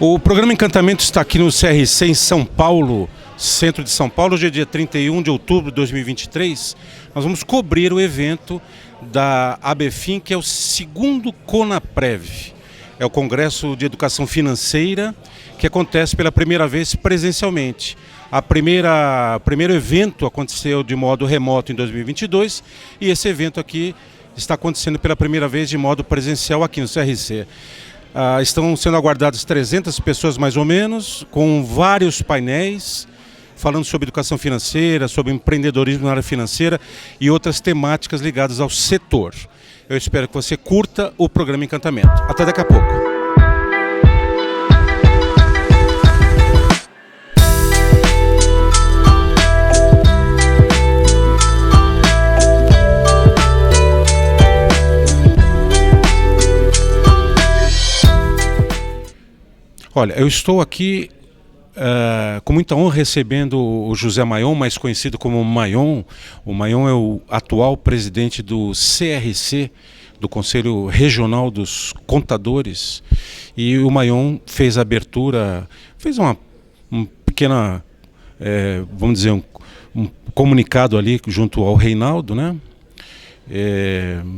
O programa Encantamento está aqui no CRC em São Paulo, centro de São Paulo. Hoje é dia 31 de outubro de 2023. Nós vamos cobrir o evento da ABFIN, que é o segundo CONAPREV. É o Congresso de Educação Financeira, que acontece pela primeira vez presencialmente. O primeiro evento aconteceu de modo remoto em 2022 e esse evento aqui está acontecendo pela primeira vez de modo presencial aqui no CRC. Estão sendo aguardadas 300 pessoas mais ou menos, com vários painéis falando sobre educação financeira, sobre empreendedorismo na área financeira e outras temáticas ligadas ao setor. Eu espero que você curta o programa Encantamento. Até daqui a pouco. Olha, eu estou aqui com muita honra recebendo o José Mayon, mais conhecido como Mayon. O Mayon é o atual presidente do CRC, do Conselho Regional dos Contadores. E o Mayon fez a abertura, fez uma pequena, vamos dizer, um comunicado ali junto ao Reinaldo, né?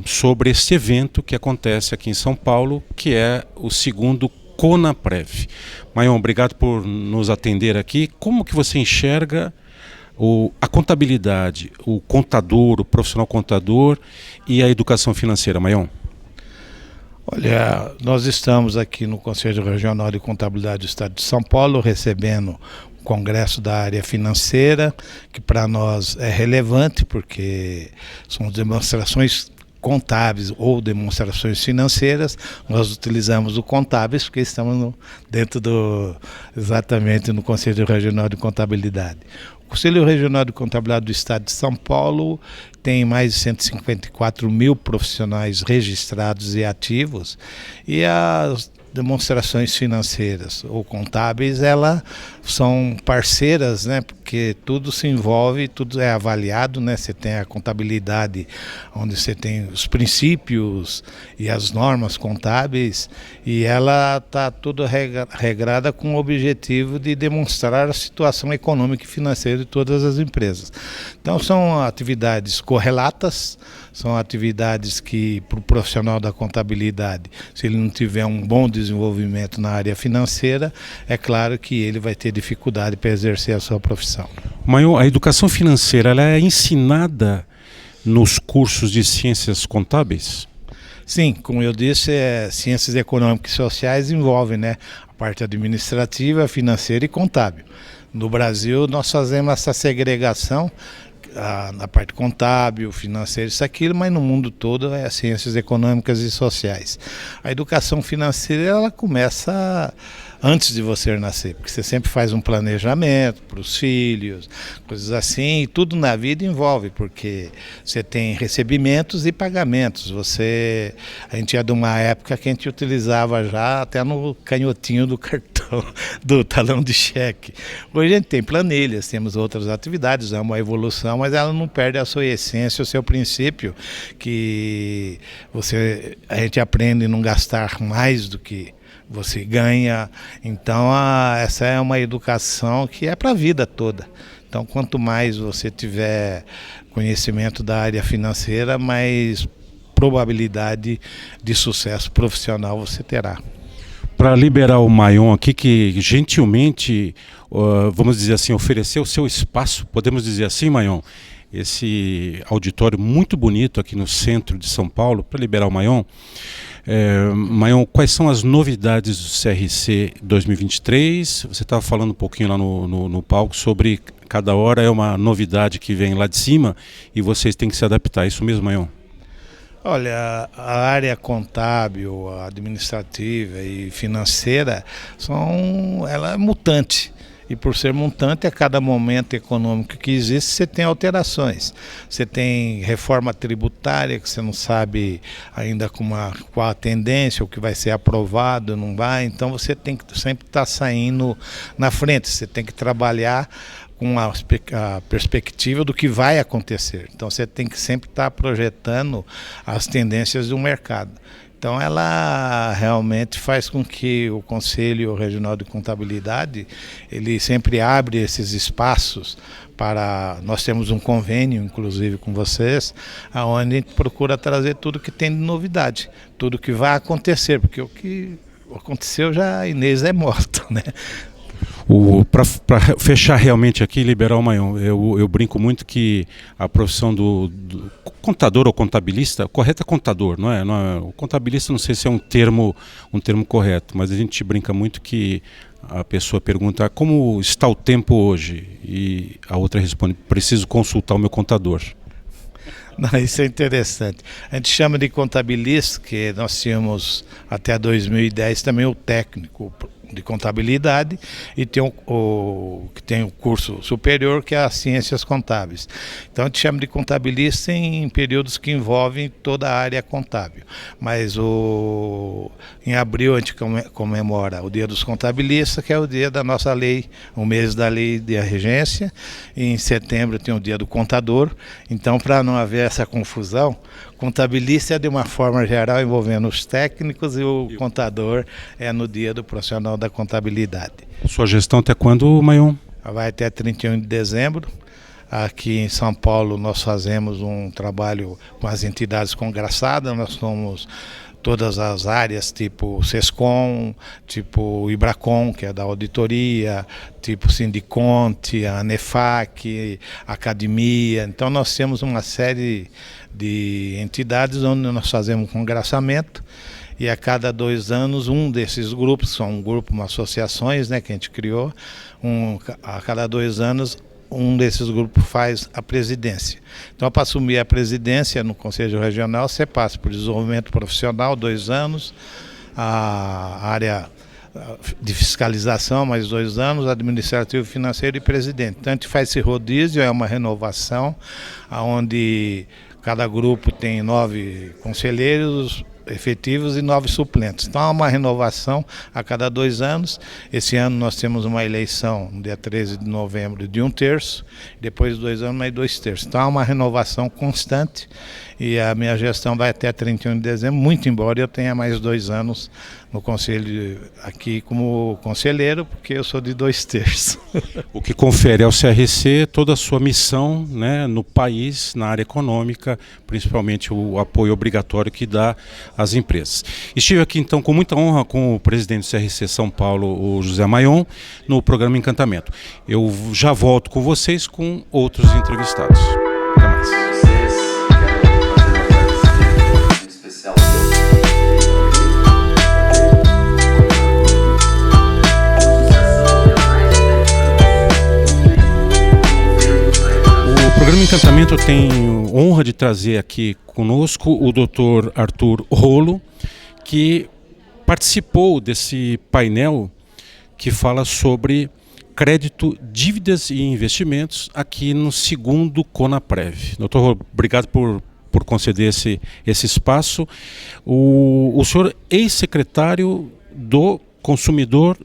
Sobre esse evento que acontece aqui em São Paulo, que é o segundo CONAPREV. Mayon, obrigado por nos atender aqui. Como que você enxerga a contabilidade, o contador, o profissional contador e a educação financeira, Mayon? Olha, nós estamos aqui no Conselho Regional de Contabilidade do Estado de São Paulo recebendo o Congresso da área financeira, que para nós é relevante porque são demonstrações contábeis ou demonstrações financeiras. Nós utilizamos o contábeis porque estamos exatamente no Conselho Regional de Contabilidade. O Conselho Regional de Contabilidade do Estado de São Paulo tem mais de 154 mil profissionais registrados e ativos, e as demonstrações financeiras ou contábeis, elas são parceiras, né? Porque tudo se envolve, tudo é avaliado, né? Você tem a contabilidade, onde você tem os princípios e as normas contábeis, e ela está tudo regrada com o objetivo de demonstrar a situação econômica e financeira de todas as empresas. Então são atividades correlatas, são atividades que, para o profissional da contabilidade, se ele não tiver um bom desenvolvimento na área financeira, é claro que ele vai ter dificuldade para exercer a sua profissão. Mayon, a educação financeira, ela é ensinada nos cursos de ciências contábeis? Sim, como eu disse, ciências econômicas e sociais envolvem, né, a parte administrativa, financeira e contábil. No Brasil, nós fazemos essa segregação na parte contábil, financeira, isso, aquilo, mas no mundo todo é ciências econômicas e sociais. A educação financeira, ela começa antes de você nascer, porque você sempre faz um planejamento para os filhos, coisas assim, e tudo na vida envolve, porque você tem recebimentos e pagamentos. A gente é de uma época que a gente utilizava já até no canhotinho do cartão, do talão de cheque. Hoje a gente tem planilhas, temos outras atividades, é uma evolução, mas ela não perde a sua essência, o seu princípio, que a gente aprende a não gastar mais do que você ganha. Então essa é uma educação que é para a vida toda. Então quanto mais você tiver conhecimento da área financeira, mais probabilidade de sucesso profissional você terá. Para liberar o Mayon aqui, que gentilmente, vamos dizer assim, ofereceu o seu espaço, podemos dizer assim, Mayon, esse auditório muito bonito aqui no centro de São Paulo, para liberar o Mayon. Mayon, quais são as novidades do CRC 2023? Você estava falando um pouquinho lá no palco sobre cada hora é uma novidade que vem lá de cima e vocês têm que se adaptar. É isso mesmo, Mayon? Olha, a área contábil, administrativa e financeira, ela é mutante. E por ser mutante, a cada momento econômico que existe, você tem alterações. Você tem reforma tributária, que você não sabe ainda qual a tendência, o que vai ser aprovado, não vai. Então você tem que sempre estar saindo na frente, você tem que trabalhar com a perspectiva do que vai acontecer. Então você tem que sempre estar projetando as tendências do mercado. Então ela realmente faz com que o Conselho Regional de Contabilidade, ele sempre abre esses espaços para... Nós temos um convênio, inclusive, com vocês, onde a gente procura trazer tudo que tem de novidade, tudo que vai acontecer, porque o que aconteceu já, a Inês é morta, né? Para fechar realmente aqui, liberar o Mayon, eu brinco muito que a profissão do contador ou contabilista, correto é contador, não é? O contabilista não sei se é um termo correto, mas a gente brinca muito que a pessoa pergunta como está o tempo hoje e a outra responde, preciso consultar o meu contador. Não, isso é interessante. A gente chama de contabilista, que nós tínhamos até 2010 também o técnico de contabilidade e tem que tem o curso superior, que é as ciências contábeis. Então a gente chama de contabilista em períodos que envolvem toda a área contábil. Mas em abril a gente comemora o Dia dos Contabilistas, que é o dia da nossa lei, o mês da lei de regência. E em setembro tem o Dia do Contador. Então, para não haver essa confusão, contabilista é de uma forma geral envolvendo os técnicos e o contador é no dia do profissional da contabilidade. Sua gestão até quando, Mayon? Vai até 31 de dezembro. Aqui em São Paulo nós fazemos um trabalho com as entidades congraçadas, nós somos todas as áreas, tipo Sescom, tipo Ibracon, que é da auditoria, tipo Sindiconte, a Anefac, a Academia. Então nós temos uma série de entidades onde nós fazemos congraçamento e a cada 2 anos um desses grupos, são um grupo, uma associações, né, que a gente criou, a cada 2 anos um desses grupos faz a presidência. Então, para assumir a presidência no Conselho Regional, você passa por desenvolvimento profissional, 2 anos, a área de fiscalização, mais 2 anos, administrativo, financeiro e presidente. Então, a gente faz esse rodízio, é uma renovação, onde cada grupo tem 9 conselheiros efetivos e 9 suplentes. Então, há uma renovação a cada 2 anos. Esse ano nós temos uma eleição, no dia 13 de novembro, de 1/3, depois de 2 anos, mais 2/3. Então, há uma renovação constante e a minha gestão vai até 31 de dezembro, muito embora eu tenha mais 2 anos no conselho aqui como conselheiro, porque eu sou de 2/3. O que confere ao CRC toda a sua missão, né, no país, na área econômica, principalmente o apoio obrigatório que dá às empresas. Estive aqui então com muita honra com o presidente do CRC São Paulo, o José Mayon, no programa Encantamento. Eu já volto com vocês com outros entrevistados. Até mais. O programa Encantamento eu tenho honra de trazer aqui conosco o Dr. Arthur Rolo, que participou desse painel que fala sobre crédito, dívidas e investimentos aqui no 2º Conaprev. Dr. Rolo, obrigado por conceder esse espaço. O senhor é ex-secretário do Consumidor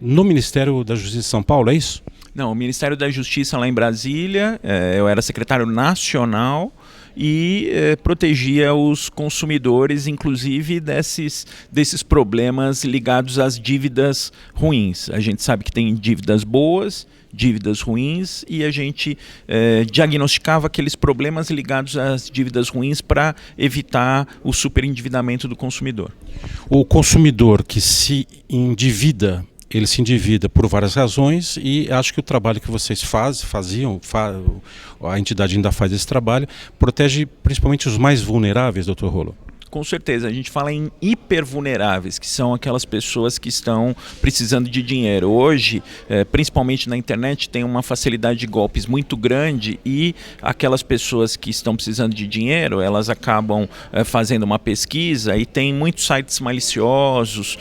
no Ministério da Justiça de São Paulo, é isso? Não, o Ministério da Justiça lá em Brasília, eu era secretário nacional e protegia os consumidores, inclusive desses problemas ligados às dívidas ruins. A gente sabe que tem dívidas boas, dívidas ruins, e a gente diagnosticava aqueles problemas ligados às dívidas ruins para evitar o superendividamento do consumidor. O consumidor que se endivida, ele se endivida por várias razões, e acho que o trabalho que vocês faziam, a entidade ainda faz esse trabalho, protege principalmente os mais vulneráveis, Dr. Rolo. Com certeza, a gente fala em hipervulneráveis, que são aquelas pessoas que estão precisando de dinheiro. Hoje, principalmente na internet, tem uma facilidade de golpes muito grande e aquelas pessoas que estão precisando de dinheiro, elas acabam fazendo uma pesquisa e tem muitos sites maliciosos,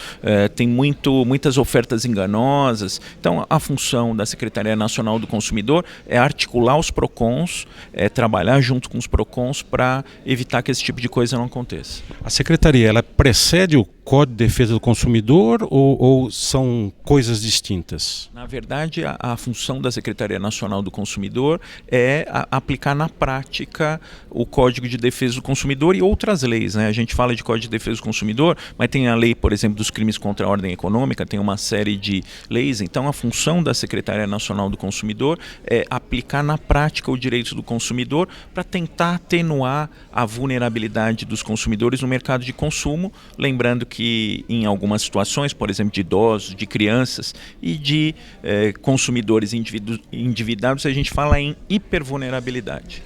tem muitas ofertas enganosas. Então, a função da Secretaria Nacional do Consumidor é articular os PROCONs, trabalhar junto com os PROCONs para evitar que esse tipo de coisa não aconteça. A Secretaria, ela precede Código de Defesa do Consumidor ou são coisas distintas? Na verdade, a função da Secretaria Nacional do Consumidor é aplicar na prática o Código de Defesa do Consumidor e outras leis, né? A gente fala de Código de Defesa do Consumidor, mas tem a lei, por exemplo, dos crimes contra a ordem econômica, tem uma série de leis. Então, a função da Secretaria Nacional do Consumidor é aplicar na prática o direito do consumidor para tentar atenuar a vulnerabilidade dos consumidores no mercado de consumo, lembrando que em algumas situações, por exemplo, de idosos, de crianças e de consumidores endividados, a gente fala em hipervulnerabilidade.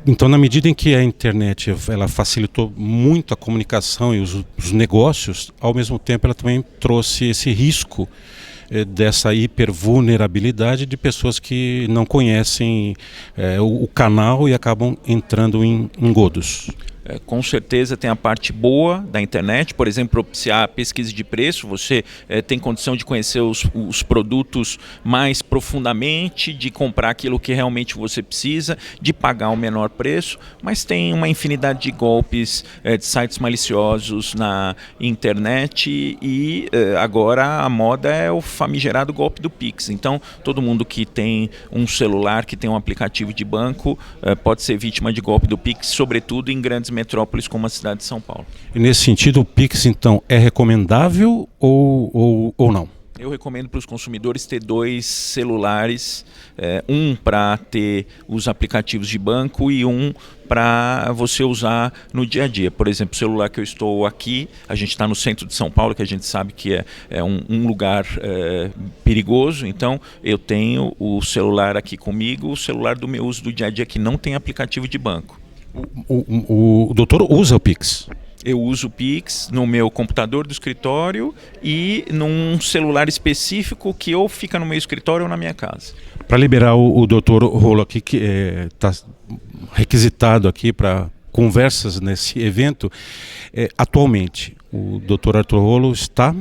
Então, na medida em que a internet ela facilitou muito a comunicação e os negócios, ao mesmo tempo ela também trouxe esse risco dessa hipervulnerabilidade de pessoas que não conhecem o canal e acabam entrando em engodos. Com certeza tem a parte boa da internet, por exemplo, propiciar a pesquisa de preço, você tem condição de conhecer os produtos mais profundamente, de comprar aquilo que realmente você precisa, de pagar o menor preço, mas tem uma infinidade de golpes de sites maliciosos na internet e agora a moda é o famigerado golpe do Pix. Então, todo mundo que tem um celular, que tem um aplicativo de banco, pode ser vítima de golpe do Pix, sobretudo em grandes metrópoles como a cidade de São Paulo. E nesse sentido, o Pix, então, é recomendável ou não? Eu recomendo para os consumidores ter 2 celulares, um para ter os aplicativos de banco e um para você usar no dia a dia. Por exemplo, o celular que eu estou aqui, a gente está no centro de São Paulo, que a gente sabe que é um lugar perigoso, então eu tenho o celular aqui comigo, o celular do meu uso do dia a dia que não tem aplicativo de banco. O doutor usa o Pix? Eu uso o Pix no meu computador do escritório e num celular específico que ou fica no meu escritório ou na minha casa. Para liberar o doutor Rolo aqui, que está requisitado aqui para conversas nesse evento, atualmente o doutor Arthur Rolo está...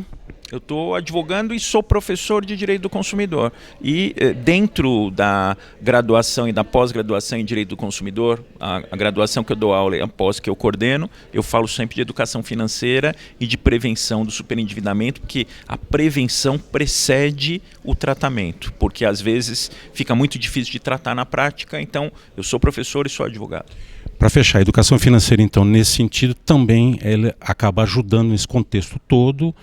Eu estou advogando e sou professor de Direito do Consumidor. E dentro da graduação e da pós-graduação em Direito do Consumidor, a graduação que eu dou aula e a pós que eu coordeno, eu falo sempre de educação financeira e de prevenção do superendividamento, porque a prevenção precede o tratamento, porque às vezes fica muito difícil de tratar na prática, então eu sou professor e sou advogado. Para fechar, a educação financeira, então, nesse sentido, também ela acaba ajudando nesse contexto todo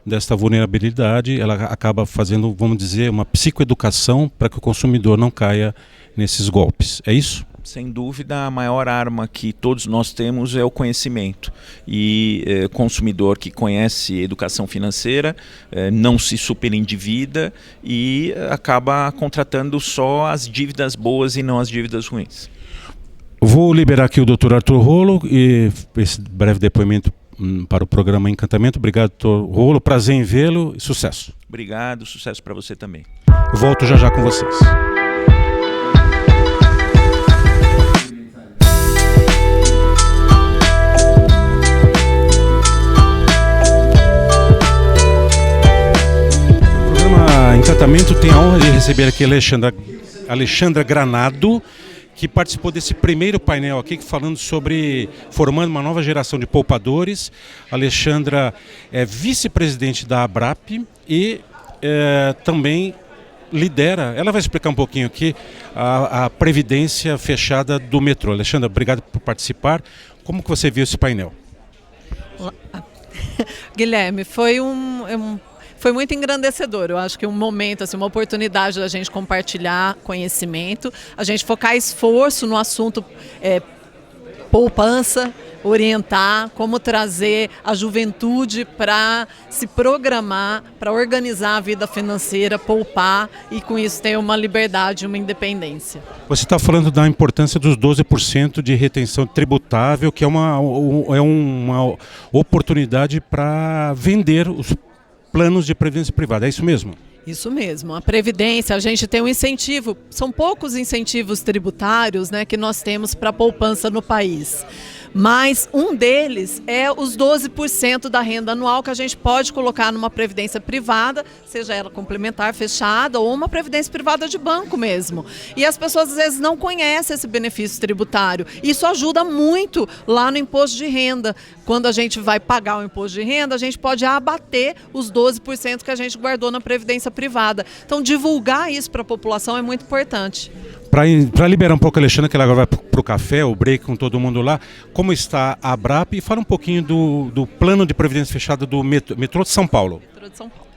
desta vulnerabilidade, ela acaba fazendo, vamos dizer, uma psicoeducação para que o consumidor não caia nesses golpes. É isso? Sem dúvida, a maior arma que todos nós temos é o conhecimento. E consumidor que conhece educação financeira não se superendivida e acaba contratando só as dívidas boas e não as dívidas ruins. Vou liberar aqui o Dr. Arthur Rolo e esse breve depoimento para o programa Encantamento. Obrigado, Dr. Rolo. Prazer em vê-lo e sucesso. Obrigado, sucesso para você também. Eu volto já com vocês. O programa Encantamento tem a honra de receber aqui a Alexandra Granado, que participou desse primeiro painel aqui, falando sobre formando uma nova geração de poupadores. A Alexandra é vice-presidente da ABRAP e também lidera, ela vai explicar um pouquinho aqui, a previdência fechada do metrô. Alexandra, obrigado por participar. Como que você viu esse painel? Guilherme, foi muito engrandecedor. Eu acho que um momento, assim, uma oportunidade da gente compartilhar conhecimento, a gente focar esforço no assunto poupança, orientar, como trazer a juventude para se programar, para organizar a vida financeira, poupar e com isso ter uma liberdade, uma independência. Você está falando da importância dos 12% de retenção tributável, que é uma oportunidade para vender os planos de previdência privada, é isso mesmo? Isso mesmo, a Previdência, a gente tem um incentivo, são poucos incentivos tributários, né, que nós temos para a poupança no país. Mas um deles é os 12% da renda anual que a gente pode colocar numa previdência privada, seja ela complementar, fechada, ou uma previdência privada de banco mesmo. E as pessoas às vezes não conhecem esse benefício tributário. Isso ajuda muito lá no imposto de renda. Quando a gente vai pagar o imposto de renda, a gente pode abater os 12% que a gente guardou na previdência privada. Então, divulgar isso para a população é muito importante. Para liberar um pouco a Alexandra, que ela agora vai para o café, o break com todo mundo lá, como está a ABRAP, e fala um pouquinho do plano de previdência fechada do metrô de São Paulo. Metrô de São Paulo.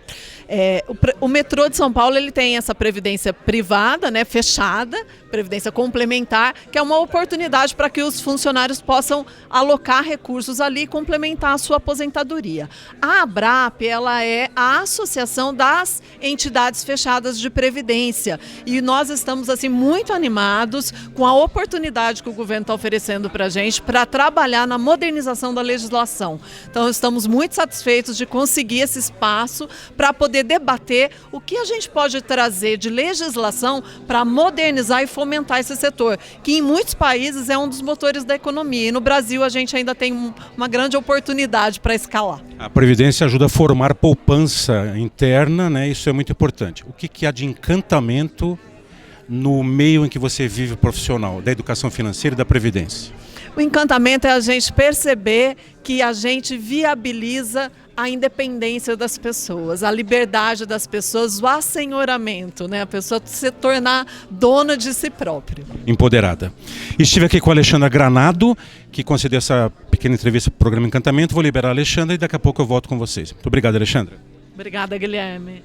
O metrô de São Paulo ele tem essa previdência privada, né, fechada, previdência complementar, que é uma oportunidade para que os funcionários possam alocar recursos ali e complementar a sua aposentadoria. A ABRAP, ela é a associação das entidades fechadas de previdência e nós estamos assim muito animados com a oportunidade que o governo está oferecendo para a gente para trabalhar na modernização da legislação. Então estamos muito satisfeitos de conseguir esse espaço para poder debater o que a gente pode trazer de legislação para modernizar e fomentar esse setor, que em muitos países é um dos motores da economia. E no Brasil a gente ainda tem uma grande oportunidade para escalar. A Previdência ajuda a formar poupança interna, né? Isso é muito importante. O que há de encantamento no meio em que você vive profissional, da educação financeira e da Previdência? O encantamento é a gente perceber que a gente viabiliza a independência das pessoas, a liberdade das pessoas, o assenhoramento, né? A pessoa se tornar dona de si própria. Empoderada. Estive aqui com a Alexandra Granado, que concedeu essa pequena entrevista para o programa Encantamento. Vou liberar a Alexandra e daqui a pouco eu volto com vocês. Muito obrigado, Alexandra. Obrigada, Guilherme.